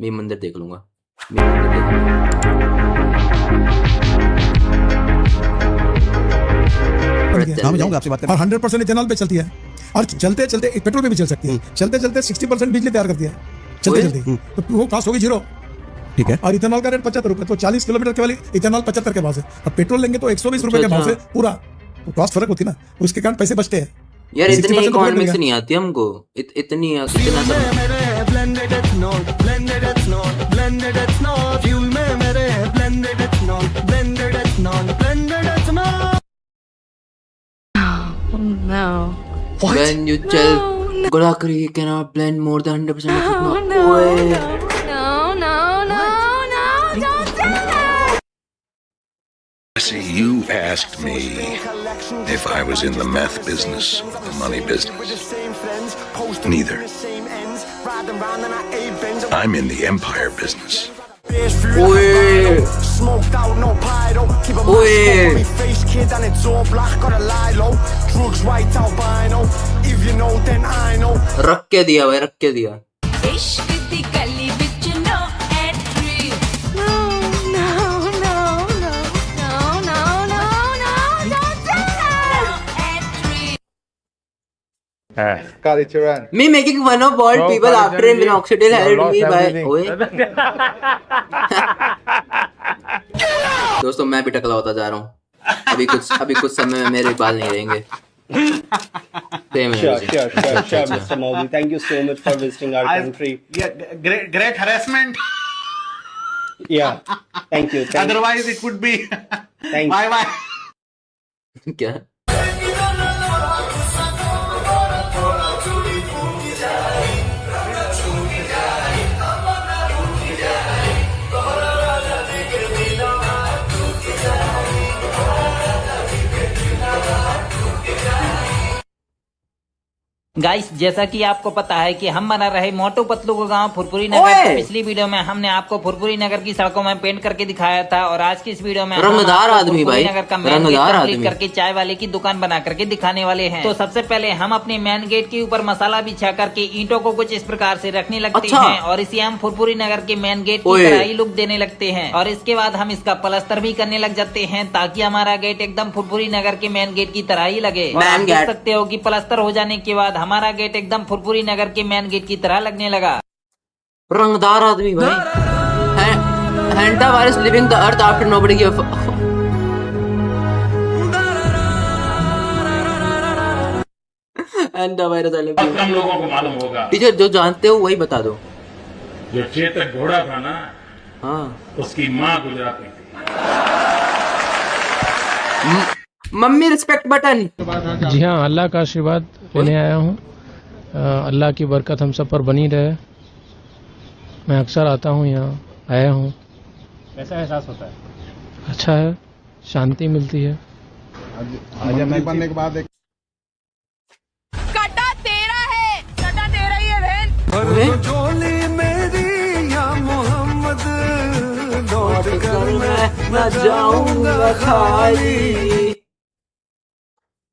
मैं मंदिर देख लूंगा, मैं मंदिर देख लूंगा। हाँ मैं जाऊंगा आपसे बात करने। और 100% इथेनॉल पे चलती है और चलते चलते पेट्रोल पे भी चल सकती है। चलते चलते 60% बिजली तैयार करती है चलते चलते, तो वो कॉस्ट होगी 0। ठीक है। और इथेनॉल का रेट 75 रुपए, तो 40 किलोमीटर के वाली इथेनॉल 75 के भाव से, और पेट्रोल लेंगे तो 120 रुपए के भाव से पूरा, तो कॉस्ट फर्क होती है ना, उसके कारण पैसे बचते हैं यार। इतनी 60% तो इकोनॉमिक्स नहीं आती हमको, इतनी कितना सब No. when you tell Golakari cannot blend more than 100% of ethanol. Oye. No, don't do that! See, you asked me if I was in the meth business, the money business. Neither. I'm in the empire business. Oye. Oye. रख के दिया भाई, रख के दिया। इश्क दी गली विच no entry. No, don't do that! No entry. Kalicharan. Me making fun of bald people after minoxidil helped me by. ओए। दोस्तों मैं भी टकला होता जा रहा हूँ। अभी कुछ समय में मेरे बाल नहीं रहेंगे। Sure, Mr. Modi. Thank you so much for visiting our country. Yeah, great harassment. Yeah, thank you. Otherwise, it would be. Thank you. Bye. क्या? गाइस, जैसा कि आपको पता है कि हम बना रहे मोटू पतलू का गांव फुरपुरी नगर। तो पिछली वीडियो में हमने आपको फुरपुरी नगर की सड़कों में पेंट करके दिखाया था, और आज की इस वीडियो में रंगदार आदमी भाई, नगर का मेन गेट कंप्लीट करके चाय वाले की दुकान बना करके दिखाने वाले हैं। तो सबसे पहले हम अपने मेन गेट के ऊपर मसाला बिछा करके ईंटों को कुछ इस प्रकार से रखने लगते हैं, और इसे हम फुरपुरी नगर के मेन गेट की तरह ही लुक देने लगते हैं। और इसके बाद हम इसका प्लास्टर भी करने लग जाते हैं, ताकि हमारा गेट एकदम फुरपुरी नगर के मेन गेट की तरह ही लगे। आप देख सकते हो कि प्लास्टर हो जाने के बाद हमारा गेट एकदम फुरपुरी नगर के मेन गेट की तरह लगने लगा। रंगदार आदमी भाई। Hanta virus living the earth after nobody give. Hanta virus कम लोगों को मालूम होगा। टीचर जो जानते हो वही बता दो। जो चेतक घोड़ा था ना, हाँ, उसकी माँ गुजराती थी। Mummy respect button. जी हाँ, अल्लाह का आशीर्वाद लेने आया हूँ। अल्लाह की बरकत हम सब पर बनी रहे। मैं अक्सर आता हूँ, यहाँ आया हूँ। कैसा एहसास होता है? अच्छा है, शांति मिलती है। आज बनने के बाद एक कटा तेरा है, कटा तेरा ही है बहन। झोली मेरी या मोहम्मद, लौट कर मैं जाऊंगा खाली।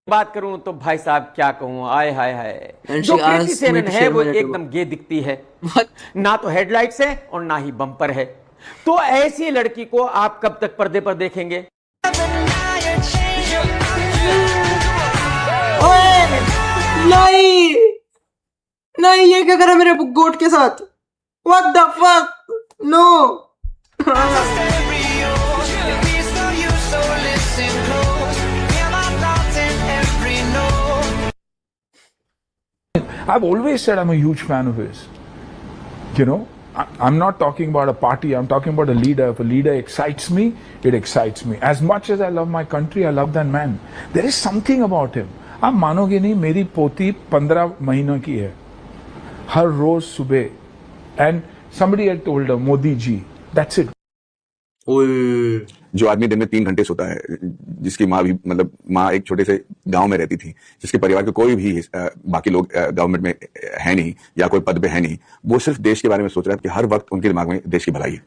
बात करूं तो भाई साहब क्या कहूं, आय हाय हाय। And जो she Kriti asked Sanon me to है share वो my tattoo. एकदम गे दिखती है। What? ना तो हेडलाइट्स है और ना ही बम्पर है। तो ऐसी लड़की को आप कब तक पर्दे पर देखेंगे? नहीं नहीं, ये क्या करा मेरे गोट के साथ? What the fuck? No. I've always said I'm a huge fan of his. You know, I'm not talking about a party, I'm talking about a leader. If a leader excites me, it excites me. As much as I love my country, I love that man. There is something about him. आप मानोगे नहीं, मेरी पोती 15 महीनों की है, हर रोज सुबह, and somebody had told her, Modi ji, that's it. जो आदमी दिन में 3 घंटे सोता है, जिसकी माँ भी मतलब माँ एक छोटे से गांव में रहती थी, जिसके परिवार के कोई भी बाकी लोग गवर्नमेंट में है नहीं या कोई पद पे है नहीं, वो सिर्फ देश के बारे में सोच रहा है कि हर वक्त उनके दिमाग में देश की भलाई है।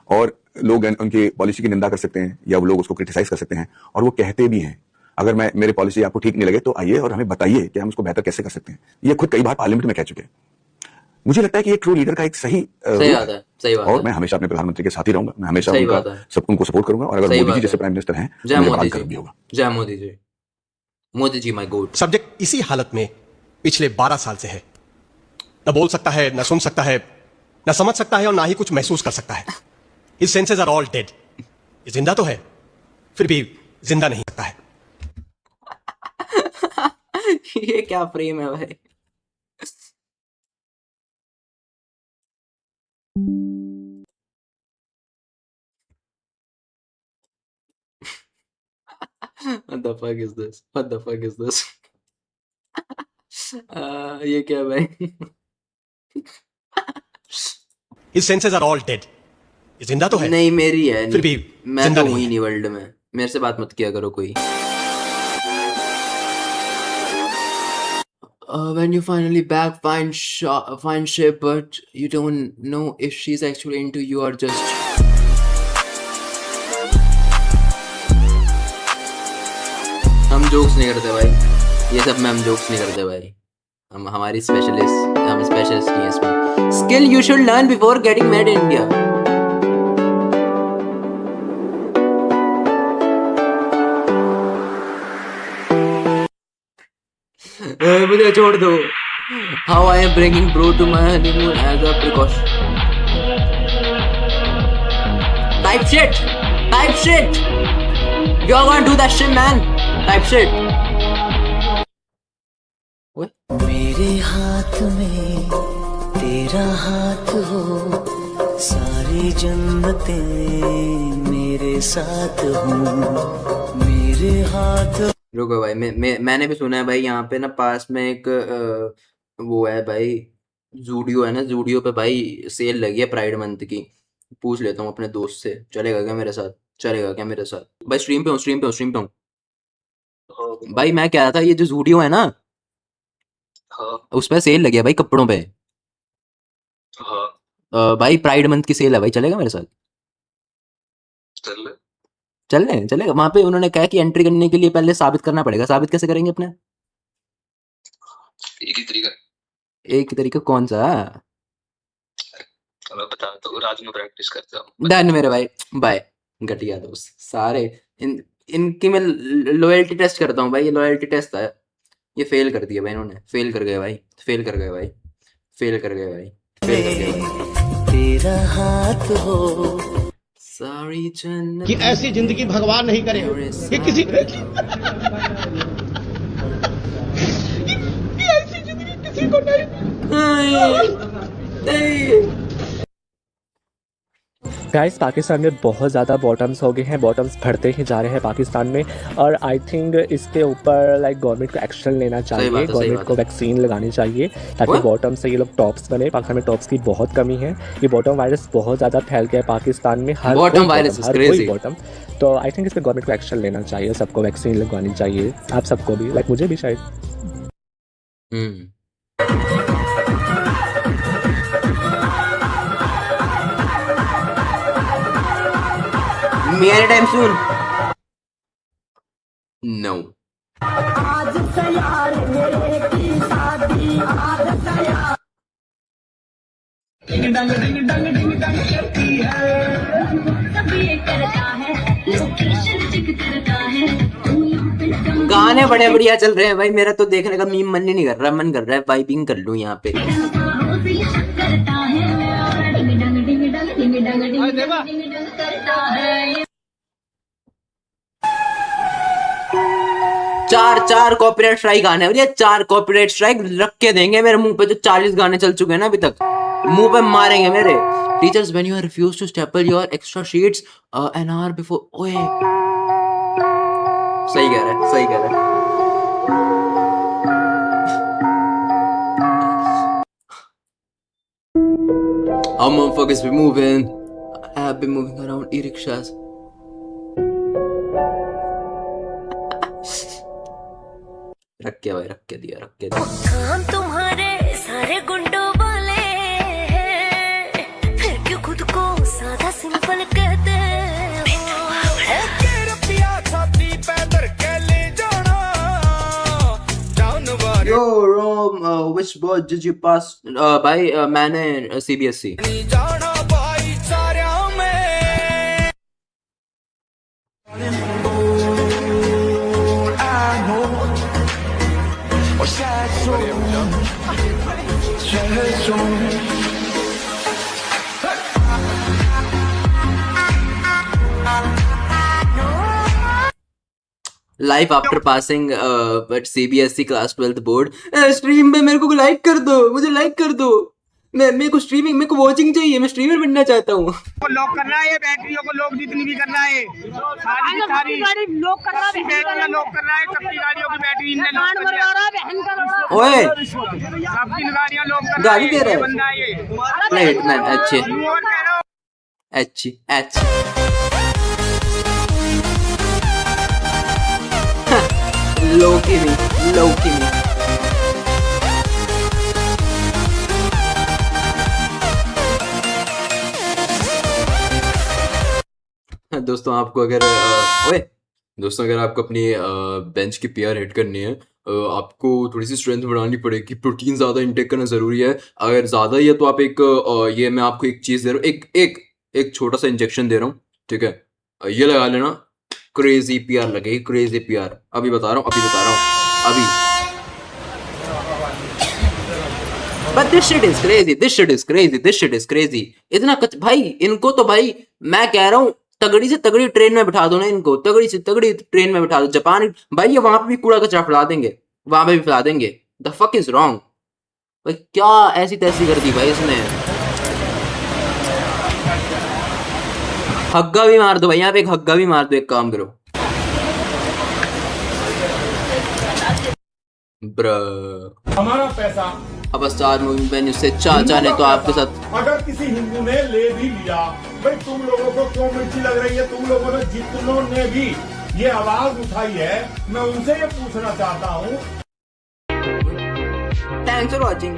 और लोग उनकी पॉलिसी की निंदा कर सकते हैं या वो लोग उसको क्रिटिसाइज कर सकते हैं, और वो कहते भी हैं अगर मेरी पॉलिसी आपको ठीक नहीं लगे तो आइए और हमें बताइए कि हम उसको बेहतर कैसे कर सकते हैं। ये खुद कई बार पार्लियामेंट में कह चुके हैं। मुझे लगता है कि ये ट्रू लीडर का एक सही सही बात है, सही बात और है। मैं हमेशा अपने प्रधानमंत्री के साथ ही रहूंगा, मैं हमेशा सही उनका बात है। सब उनको सपोर्ट करूंगा, और अगर सही मोदी बात जी है। जैसे प्राइम मिनिस्टर हैं जय तो मेरा मोदी बात जी, भी होगा। जय मोदी जी, मोदी जी माय गोड। सब्जेक्ट इसी हालत में पिछले 12 साल से है, न बोल सकता है, न सुन सकता है, न समझ सकता है और ना ही कुछ महसूस कर सकता है। His senses are all dead. ये जिंदा तो है, फिर भी जिंदा नहीं सकता है। ये क्या फ्रेम है भाई। What the fuck is this? What the fuck is this? ये क्या भाई? His senses are all dead. ये जिंदा तो है, नहीं मेरी है, फिर भी मैं जिंदा तो नहीं हूँ ही है। नहीं वर्ल्ड में, मेरे से बात मत किया करो कोई। When you finally back find ship, but you don't know if she's actually into you or just. हम जोक्स नहीं करते भाई, ये सब में हम जोक्स नहीं करते भाई। हम स्पेशलिस्ट नहीं है इसमें। Skill you should learn before getting married in India. मुझे छोड़ दो। How I am bringing bro to my honeymoon as a precaution. Type shit. You're gonna do that shit, man. Type shit. What? मेरे हाथ में तेरा हाथ हो, सारी जन्नतें मेरे साथ हो, मेरे हाथ। रुको भाई, मैंने भी सुना है भाई, यहाँ पे ना पास में एक वो है भाई, जूडियो है ना, जूडियो पे भाई सेल लगी है प्राइड मंथ की। पूछ लेता हूँ अपने दोस्त से, चलेगा क्या मेरे साथ? भाई स्ट्रीम पे हूँ। भाई मैं कह रहा था, ये जो जूडियो है ना, उस पे सेल लगी है भाई कपड़ों पे। भाई प्राइड मंथ की सेल है भाई, चलेगा मेरे साथ? चलेगा। वहां पे उन्होंने कहा कि एंट्री करने के लिए पहले साबित करना पड़ेगा। साबित कैसे करेंगे अपने? एक ही तरीका कौन सा? बता तो रात में प्रैक्टिस करता हूँ। डन मेरे भाई, बाय। घटिया दोस्त सारे। इनकी मैं लॉयल्टी टेस्ट करता हूँ भाई, ये लॉयल्टी टेस्ट है। ये फेल कर दिया भाई इन्होंने, फेल कर गए भाई। तेरा हाथ हो, सारी जन्नत कि ऐसी जिंदगी भगवान नहीं करे कि किसी ऐसी जिंदगी किसी को नहीं। गाइस, पाकिस्तान में बहुत ज़्यादा बॉटम्स हो गए हैं, बॉटम्स बढ़ते ही जा रहे हैं पाकिस्तान में, और आई थिंक इसके ऊपर लाइक गवर्नमेंट को एक्शन लेना चाहिए, गवर्नमेंट को वैक्सीन लगानी चाहिए ताकि बॉटम से ये लोग टॉप्स बने। पाकिस्तान में टॉप्स की बहुत कमी है, ये बॉटम वायरस बहुत ज़्यादा फैल गया है पाकिस्तान में, हर कोई बॉटम। तो आई थिंक इस पर गवर्नमेंट को एक्शन लेना चाहिए, सबको वैक्सीन लगवानी चाहिए, आप सबको भी, लाइक मुझे भी शायद। मेरे टाइम सुन। नो। गाने बड़े बढ़िया चल रहे हैं भाई, मेरा तो देखने का मन ही नहीं कर रहा, मन कर रहा है वाइबिंग कर लूं यहाँ पे। चार कॉपीराइट स्ट्राइक आने वाली है, 4 कॉपीराइट स्ट्राइक रख के देंगे मेरे मुंह पे। जो 40 गाने चल चुके हैं ना अभी तक, मुंह पे मारेंगे मेरे। Teachers when you are refuse to staple your extra sheets an hour before. ओए सही कह रहा है। How motherfuckers be moving? I have been moving around e-rickshaws. रख के दिया। काम तुम्हारे सारे गुंडों वाले हैं, फिर क्यों खुद को सादा सिंपल कहते Yo, Rome, which what did you pass? भाई मैंने CBSE. Life after passing but CBSE class 12th board. Stream पे मेरे को लाइक कर दो, मुझे लाइक कर दो. मेरे को स्ट्रीमिंग, मेरे को वॉचिंग चाहिए, मैं स्ट्रीमर बनना चाहता हूँ. लॉक करना है बैटरियों को, लॉक जितनी भी करना है सारी गाड़ी लॉक करना है, बैटरियां लॉक करना है, सबकी गाड़ियों की बैटरी इनने लॉक कर दिया. ओए सबकी गाड़ियां लॉक करना गाड़ी दे रहा है बंदा ये राइट मैन. अच्छे और कह रहा हूं अच्छी अच्छी. लोकी में दोस्तों आपको अगर अगर आपको अपनी बेंच की पीआर हिट करनी है, आपको थोड़ी सी स्ट्रेंथ बढ़ानी पड़ेगी. प्रोटीन ज़्यादा इंटेक करना ज़रूरी है. अगर ज़्यादा ही है तो आप एक ये मैं आपको एक चीज़ दे रहा हूँ, एक छोटा सा इंजेक्शन दे रहा हूँ, ठीक है. ये लगा लेना, क्रेजी पीआर लगेगी, क्रेजी पीआर. अभी बता रहा हूँ. But this shit is crazy. इतना भाई इनको तो भाई मैं कह रहा हूँ तगड़ी से तगड़ी ट्रेन में बिठा दो ना इनको, तगड़ी से तगड़ी ट्रेन में बिठा दो. जापान भाई ये वहां पे भी कूड़ा कचरा फैला देंगे, वहां पे भी फैला देंगे. द फक इज रॉन्ग भाई, क्या ऐसी तैसी कर दी भाई इसने. हग्गा भी मार दो भाई, यहाँ पे एक हग्गा भी मार दो. एक काम करो हमारा पैसा अब स्टार मूवी वेन्यू से चाचा ने तो आपके साथ, अगर किसी हिंदू ने ले भी लिया, भाई तुम लोगों को क्यों मिर्ची लग रही है? तुम लोगों ने जितनों भी ये आवाज उठाई है, मैं उनसे ये पूछना चाहता हूँ. Thanks for watching.